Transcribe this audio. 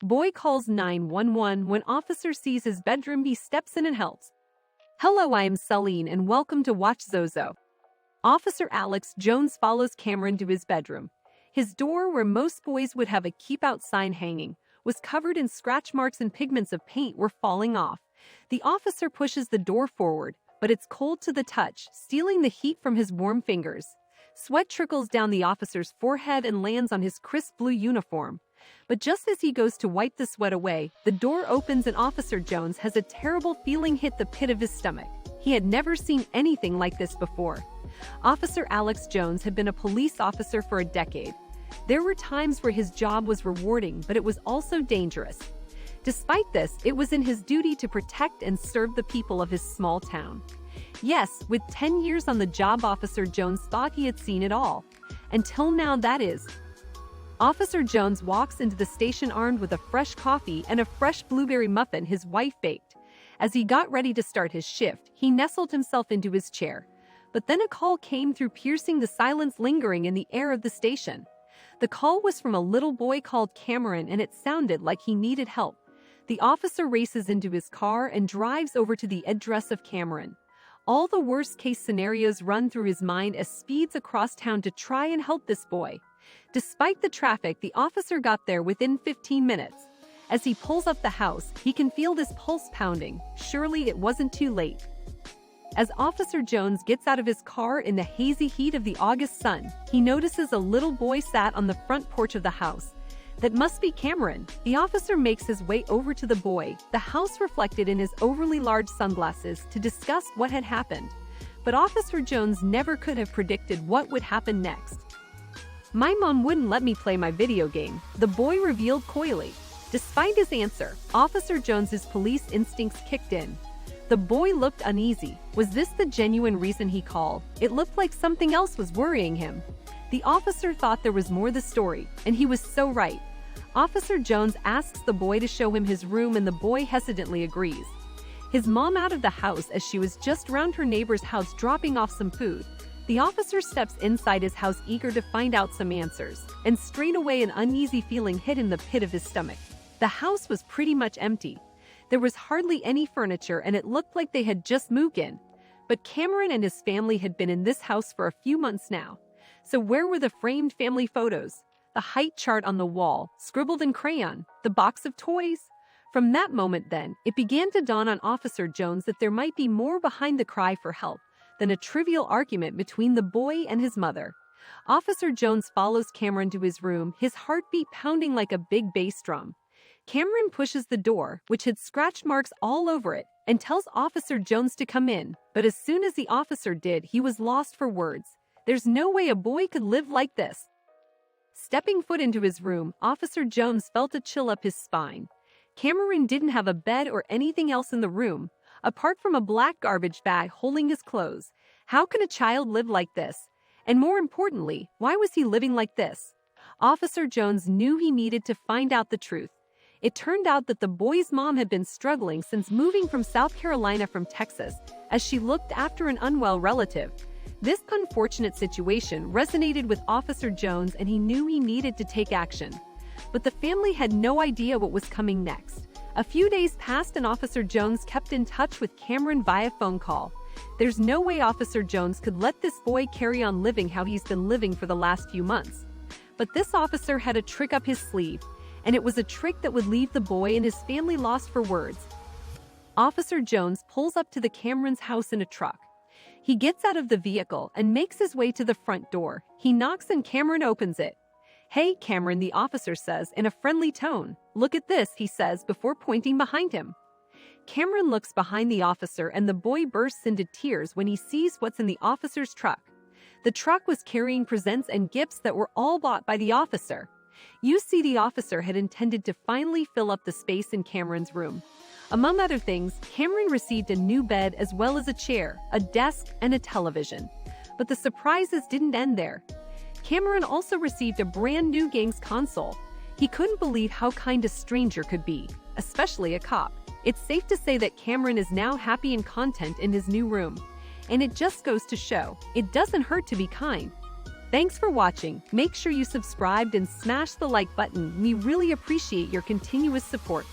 Boy calls 911 when officer sees his bedroom. He steps in and helps. Hello, I am Celine and welcome to WatchZozo. Officer Alex Jones follows Cameron to his bedroom. His door, where most boys would have a keep out sign hanging, was covered in scratch marks and pigments of paint were falling off. The officer pushes the door forward, but it's cold to the touch, stealing the heat from his warm fingers. Sweat trickles down the officer's forehead and lands on his crisp blue uniform. But just as he goes to wipe the sweat away, the door opens and Officer Jones has a terrible feeling hit the pit of his stomach. He had never seen anything like this before. Officer Alex Jones had been a police officer for a decade. There were times where his job was rewarding, but it was also dangerous. Despite this, it was in his duty to protect and serve the people of his small town. Yes, with 10 years on the job, Officer Jones thought he had seen it all. Until now, that is. Officer Jones walks into the station armed with a fresh coffee and a fresh blueberry muffin his wife baked. As he got ready to start his shift, he nestled himself into his chair. But then a call came through, piercing the silence lingering in the air of the station. The call was from a little boy called Cameron, and it sounded like he needed help. The officer races into his car and drives over to the address of Cameron. All the worst-case scenarios run through his mind as speeds across town to try and help this boy. Despite the traffic, the officer got there within 15 minutes. As he pulls up the house, he can feel his pulse pounding. Surely it wasn't too late. As Officer Jones gets out of his car in the hazy heat of the August sun, he notices a little boy sat on the front porch of the house. That must be Cameron. The officer makes his way over to the boy, the house reflected in his overly large sunglasses, to discuss what had happened. But Officer Jones never could have predicted what would happen next. My mom wouldn't let me play my video game, the boy revealed coyly. Despite his answer, Officer Jones's police instincts kicked in. The boy looked uneasy. Was this the genuine reason he called? It looked like something else was worrying him. The officer thought there was more to the story, and he was so right. Officer Jones asks the boy to show him his room, and the boy hesitantly agrees. His mom out of the house as she was just round her neighbor's house dropping off some food. The officer steps inside his house eager to find out some answers, and straightaway an uneasy feeling hit in the pit of his stomach. The house was pretty much empty. There was hardly any furniture, and it looked like they had just moved in. But Cameron and his family had been in this house for a few months now. So where were the framed family photos? The height chart on the wall, scribbled in crayon, the box of toys? From that moment then, it began to dawn on Officer Jones that there might be more behind the cry for help than a trivial argument between the boy and his mother. Officer Jones follows Cameron to his room, his heartbeat pounding like a big bass drum. Cameron pushes the door, which had scratch marks all over it, and tells Officer Jones to come in, but as soon as the officer did, he was lost for words. There's no way a boy could live like this. Stepping foot into his room, Officer Jones felt a chill up his spine. Cameron didn't have a bed or anything else in the room, apart from a black garbage bag holding his clothes. How can a child live like this? And more importantly, why was he living like this? Officer Jones knew he needed to find out the truth. It turned out that the boy's mom had been struggling since moving from South Carolina from Texas, as she looked after an unwell relative. This unfortunate situation resonated with Officer Jones, and he knew he needed to take action. But the family had no idea what was coming next. A few days passed and Officer Jones kept in touch with Cameron via phone call. There's no way Officer Jones could let this boy carry on living how he's been living for the last few months. But this officer had a trick up his sleeve, and it was a trick that would leave the boy and his family lost for words. Officer Jones pulls up to the Cameron's house in a truck. He gets out of the vehicle and makes his way to the front door. He knocks and Cameron opens it. "Hey, Cameron," the officer says in a friendly tone. "Look at this," he says before pointing behind him. Cameron looks behind the officer and the boy bursts into tears when he sees what's in the officer's truck. The truck was carrying presents and gifts that were all bought by the officer. You see, the officer had intended to finally fill up the space in Cameron's room. Among other things, Cameron received a new bed as well as a chair, a desk, and a television. But the surprises didn't end there. Cameron also received a brand new games console. He couldn't believe how kind a stranger could be, especially a cop. It's safe to say that Cameron is now happy and content in his new room. And it just goes to show, it doesn't hurt to be kind. Thanks for watching. Make sure you subscribed and smash the like button. We really appreciate your continuous support.